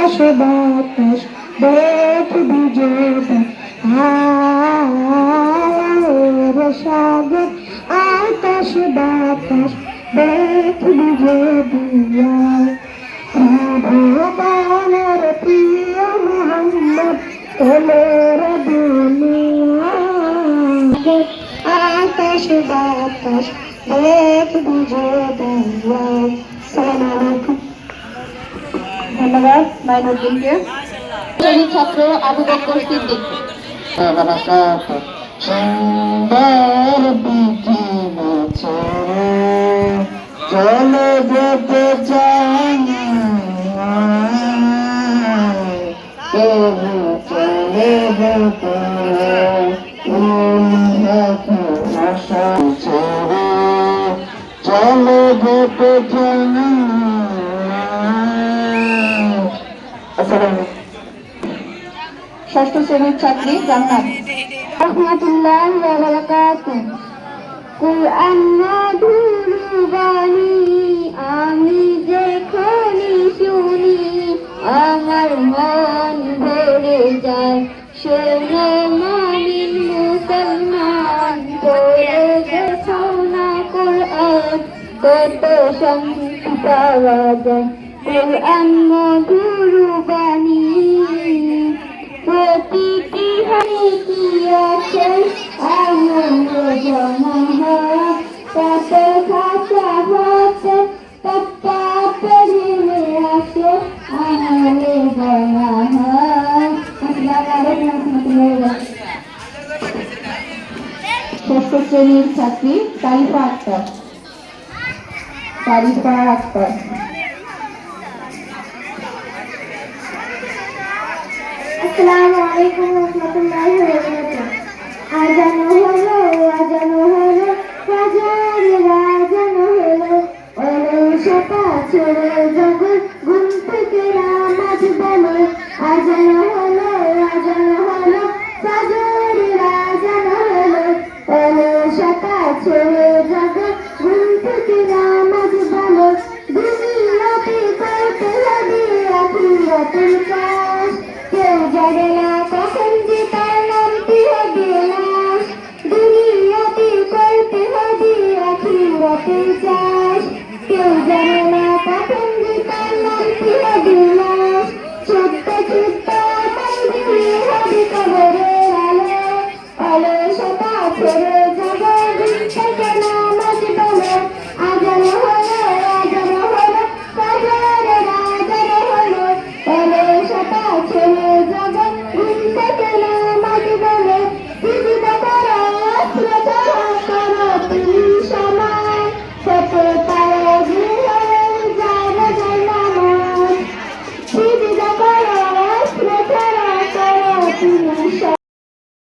আকাশ বাতাস দেখবি যদি হায় সাগর আকাশ বাতাস দেখবি যদি ভগবানের প্রিয় মোহাম্মদ এলের দুনিয়া আকাশ বাতাস দেখবি যদি ধন্যবাদ মাইনুদ্দিনকে। ছাত্র আবু বকর সিদ্দিক। সুন্দর পৃথিবী ছেড়ে চলে যেতে চাই চলে যেতে আশা ছেড়ে চলে যেতে চাই। ষষ্ঠ শ্রেণীর ছাত্রী জান্নাত। রাহমাতুল্লাহ ওয়া বারাকাতুহু। কুরআন মধুর বাণী আমি যখনই শুনি আমার মন ভরে যায়। শোনো মুমিন মুসলমান পড়ে দেখো না কুরআন কত শান্তি পাওয়া যায়। কুরআন মধুর বাণী প্রতিটি হাতে আছে আনন্দ জমা হয় তাতে খাঁচা হচ্ছে তপ্তা পেরিয়ে আসে আনন্দে জমা হয়। ষষ্ঠ শ্রেণীর ছাত্রী তারিফা আক্তার। আসসালামু আলাইকুম ওয়া রাহমাতুল্লাহি ওয়া বারাকাতুহু। আজান হলো ফাজরের আজান হলো অলসতা ছেড়ে জগৎ ঘুম থেকে নামাজ বলো। আজান হলো ফাজরের আজান হলো অলসতা ছেড়ে জগৎ ঘুম থেকে নামাজ বলো। দুনিয়াতে করতে হবে আখিরাতের